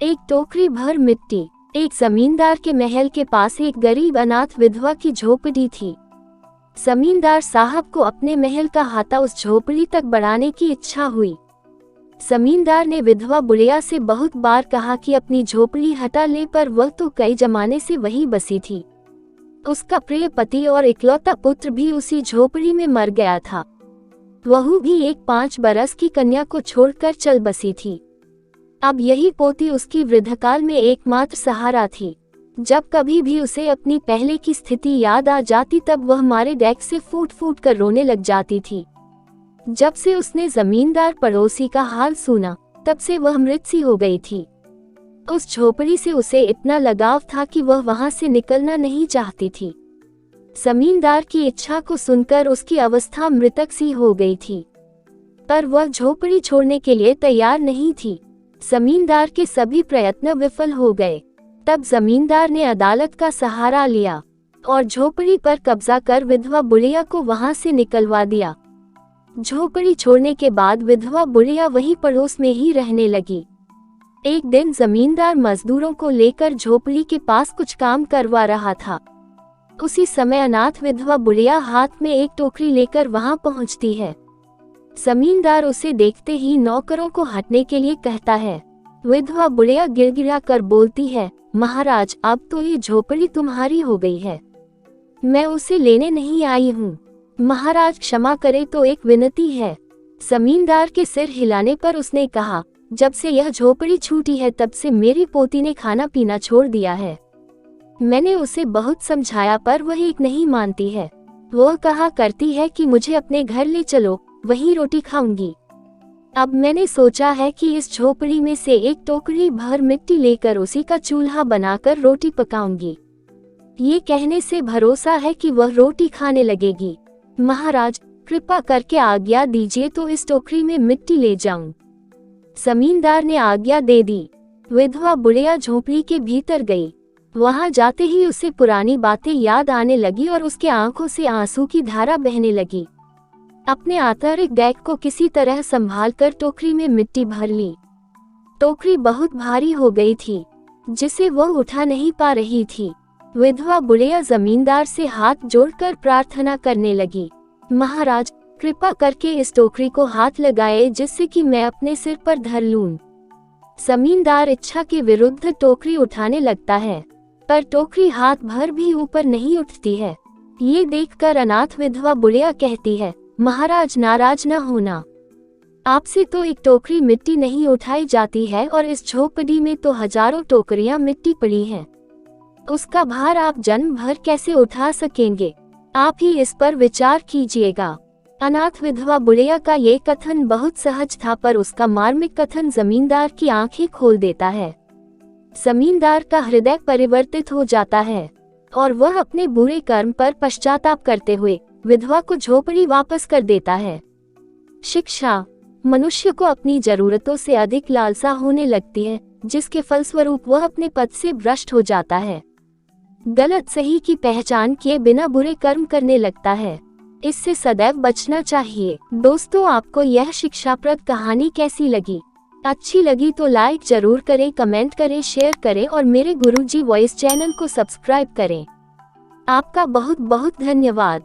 एक टोकरी भर मिट्टी। एक जमींदार के महल के पास एक गरीब अनाथ विधवा की झोपड़ी थी। जमींदार साहब को अपने महल का हाथा उस झोपड़ी तक बढ़ाने की इच्छा हुई। जमींदार ने विधवा बुढ़िया से बहुत बार कहा कि अपनी झोपड़ी हटा ले, पर वह तो कई जमाने से वहीं बसी थी। उसका प्रिय पति और इकलौता पुत्र भी उसी झोपड़ी में मर गया था। वह भी एक 5 बरस की कन्या को छोड़कर चल बसी थी। अब यही पोती उसकी वृद्धकाल में एकमात्र सहारा थी। जब कभी भी उसे अपनी पहले की स्थिति याद आ जाती, तब वह मारे डैक से फूट फूट कर रोने लग जाती थी। जब से उसने जमींदार पड़ोसी का हाल सुना, तब से वह मृत सी हो गई थी। उस झोपड़ी से उसे इतना लगाव था कि वह वहां से निकलना नहीं चाहती थी। जमींदार की इच्छा को सुनकर उसकी अवस्था मृतक सी हो गई थी, पर वह झोपड़ी छोड़ने के लिए तैयार नहीं थी। जमींदार के सभी प्रयत्न विफल हो गए। तब जमींदार ने अदालत का सहारा लिया और झोपड़ी पर कब्जा कर विधवा बुढ़िया को वहां से निकलवा दिया। झोपड़ी छोड़ने के बाद विधवा बुढ़िया वही पड़ोस में ही रहने लगी। एक दिन जमींदार मजदूरों को लेकर झोपड़ी के पास कुछ काम करवा रहा था। उसी समय अनाथ विधवा बुढ़िया हाथ में एक टोकरी लेकर वहां पहुंचती है। जमींदार उसे देखते ही नौकरों को हटने के लिए कहता है। विधवा बुढ़िया गिड़गिड़ा कर बोलती है, महाराज, अब तो ये झोपड़ी तुम्हारी हो गई है, मैं उसे लेने नहीं आई हूँ। महाराज क्षमा करे, तो एक विनती है। जमींदार के सिर हिलाने पर उसने कहा, जब से यह झोपड़ी छूटी है तब से मेरी पोती ने खाना पीना छोड़ दिया है। मैंने उसे बहुत समझाया, पर वह एक नहीं मानती है। वह कहा करती है कि मुझे अपने घर ले चलो, वहीं रोटी खाऊंगी। अब मैंने सोचा है कि इस झोपड़ी में से एक टोकरी भर मिट्टी लेकर उसी का चूल्हा बनाकर रोटी पकाऊंगी। ये कहने से भरोसा है कि वह रोटी खाने लगेगी। महाराज, कृपा करके आज्ञा दीजिए तो इस टोकरी में मिट्टी ले जाऊं। जमींदार ने आज्ञा दे दी। विधवा बुढ़िया झोपड़ी के भीतर गई। वहां जाते ही उसे पुरानी बातें याद आने लगी और उसके आंखों से आंसू की धारा बहने लगी। अपने आंतरिक डैक को किसी तरह संभालकर टोकरी में मिट्टी भर ली। टोकरी बहुत भारी हो गई थी, जिसे वह उठा नहीं पा रही थी। विधवा बुढ़िया जमींदार से हाथ जोड़कर प्रार्थना करने लगी, महाराज, कृपा करके इस टोकरी को हाथ लगाए जिससे कि मैं अपने सिर पर धर लूं। जमींदार इच्छा के विरुद्ध टोकरी उठाने लगता है, पर टोकरी हाथ भर भी ऊपर नहीं उठती है। ये देखकर अनाथ विधवा बुढ़िया कहती है, महाराज, नाराज न होना, आपसे तो एक टोकरी मिट्टी नहीं उठाई जाती है और इस झोपड़ी में तो हजारों टोकरियां मिट्टी पड़ी हैं। उसका भार आप जन्म भर कैसे उठा सकेंगे? आप ही इस पर विचार कीजिएगा। अनाथ विधवा बुढ़िया का ये कथन बहुत सहज था, पर उसका मार्मिक कथन जमींदार की आंखें खोल देता है। जमींदार का हृदय परिवर्तित हो जाता है और वह अपने बुरे कर्म पर पश्चाताप करते हुए विधवा को झोपड़ी वापस कर देता है। शिक्षा: मनुष्य को अपनी जरूरतों से अधिक लालसा होने लगती है, जिसके फलस्वरूप वह अपने पद से भ्रष्ट हो जाता है। गलत सही की पहचान किए बिना बुरे कर्म करने लगता है। इससे सदैव बचना चाहिए। दोस्तों, आपको यह शिक्षाप्रद कहानी कैसी लगी? अच्छी लगी तो लाइक जरूर करें, कमेंट करें, शेयर करें और मेरे गुरुजी वॉइस चैनल को सब्सक्राइब करें। आपका बहुत बहुत धन्यवाद।